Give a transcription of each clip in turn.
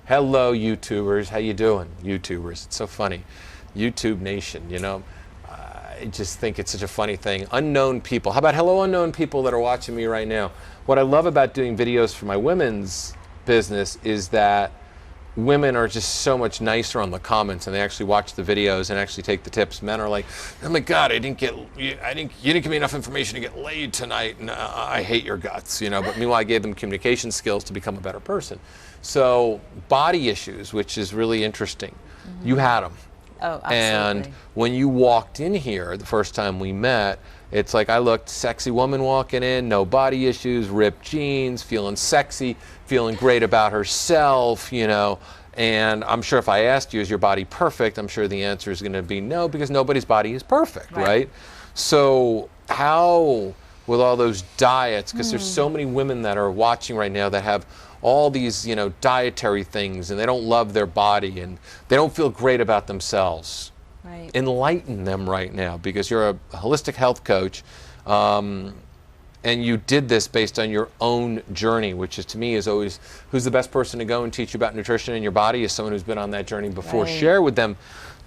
Hello, YouTubers. How you doing, YouTubers? It's so funny. YouTube Nation, you know. I just think it's such a funny thing. Unknown people. How about hello, unknown people that are watching me right now? What I love about doing videos for my women's business is that women are just so much nicer on the comments, and they actually watch the videos and actually take the tips. Men are like, oh my God, you didn't give me enough information to get laid tonight, and I hate your guts, you know. But meanwhile, I gave them communication skills to become a better person. So body issues, which is really interesting. You had them. Oh, absolutely. And when you walked in here the first time we met, it's like I looked sexy woman walking in, no body issues, ripped jeans, feeling sexy, feeling great about herself, you know. And I'm sure if I asked you, is your body perfect? I'm sure the answer is going to be no, because nobody's body is perfect, right? So how, with all those diets, because there's so many women that are watching right now that have all these, you know, dietary things, and they don't love their body, and they don't feel great about themselves. Right. Enlighten them right now, because you're a holistic health coach, and you did this based on your own journey, which is, to me, is always, who's the best person to go and teach you about nutrition in your body is someone who's been on that journey before. Right. Share with them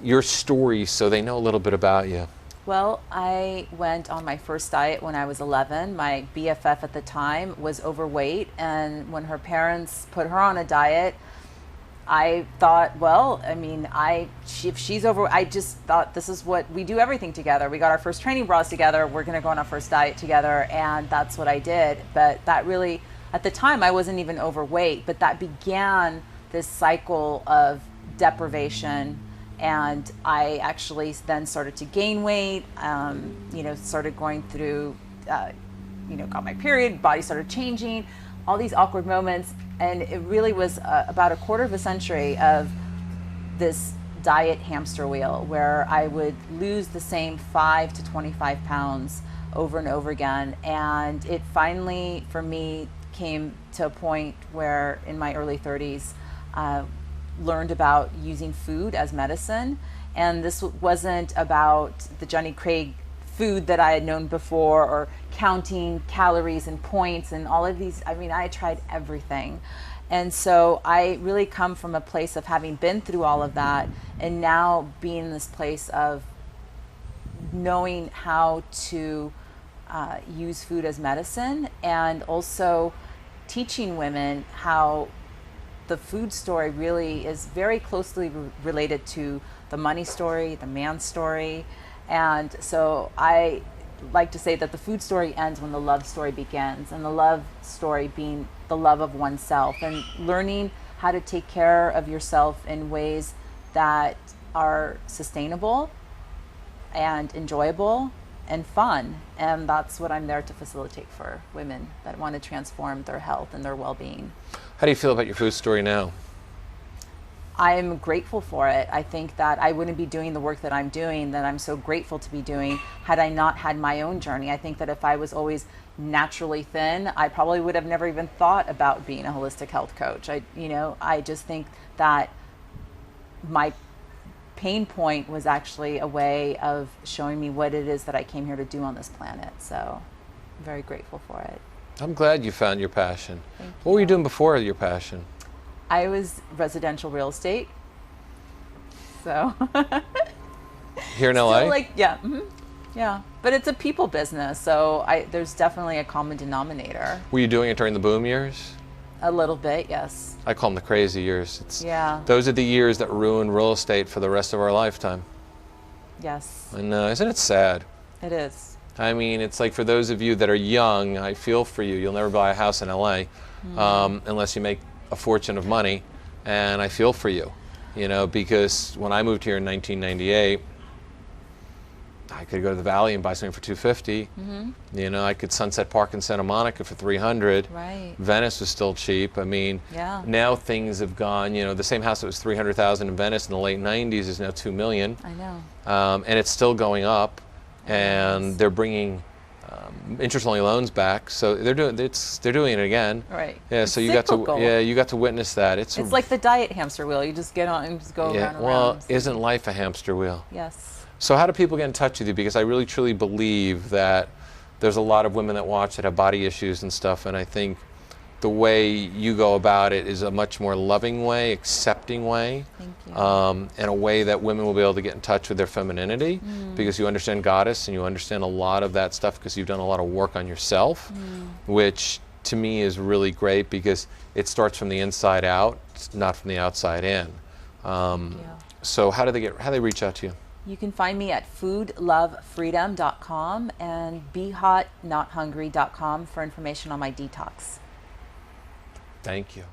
your story so they know a little bit about you. Well, I went on my first diet when I was 11. My BFF at the time was overweight, and when her parents put her on a diet, I thought, well, I mean, if she's over, I just thought this is what we do, everything together. We got our first training bras together. We're going to go on our first diet together, and that's what I did. But that really, at the time, I wasn't even overweight, but that began this cycle of deprivation. And I actually then started to gain weight, you know, started going through, you know, got my period, body started changing, all these awkward moments. And it really was about a quarter of a century of this diet hamster wheel where I would lose the same 5 to 25 pounds over and over again. And it finally, for me, came to a point where in my early 30s, learned about using food as medicine. And this wasn't about the Johnny Craig food that I had known before, or counting calories and points and all of these. I mean, I tried everything. And so I really come from a place of having been through all of that, and now being in this place of knowing how to use food as medicine, and also teaching women how the food story really is very closely related to the money story, the man story. And so I like to say that the food story ends when the love story begins, and the love story being the love of oneself, and learning how to take care of yourself in ways that are sustainable and enjoyable and fun. And that's what I'm there to facilitate for women that want to transform their health and their well-being. How do you feel about your food story now? I'm grateful for it. I think that I wouldn't be doing the work that I'm doing, that I'm so grateful to be doing, had I not had my own journey. I think that if I was always naturally thin, I probably would have never even thought about being a holistic health coach. I just think that my pain point was actually a way of showing me what it is that I came here to do on this planet. So I'm very grateful for it. I'm glad you found your passion. Thank What were you you. doing before your passion? I was residential real estate. So Here in LA? still yeah. But it's a people business, so there's definitely a common denominator. Were you doing it during the boom years? A little bit, yes. I call them the crazy years. Yeah. Those are the years that ruin real estate for the rest of our lifetime. Yes, And isn't it sad? it is. I mean, it's like, for those of you that are young, I feel for you. You'll never buy a house in LA unless you make a fortune of money, and I feel for you, you know, because when I moved here in 1998, I could go to the Valley and buy something for $250. You know, I could Sunset Park in Santa Monica for $300. Right. Venice was still cheap. I mean, Yeah. now things have gone. You know, the same house that was $300,000 in Venice in the late '90s is now $2 million. I know. And it's still going up, and they're bringing interest-only loans back, so they're doing it again. Right. Yeah. It's So you cyclical. got to witness that. It's like the diet hamster wheel. You just get on and just go around and Well, around. isn't life a hamster wheel? Yes. So how do people get in touch with you? Because I really truly believe that there's a lot of women that watch that have body issues and stuff, and I think the way you go about it is a much more loving way, accepting way, Thank you. and a way that women will be able to get in touch with their femininity because you understand goddess and you understand a lot of that stuff because you've done a lot of work on yourself, which to me is really great because it starts from the inside out, not from the outside in. So how do they reach out to you? You can find me at foodlovefreedom.com and behotnothungry.com for information on my detox. Thank you.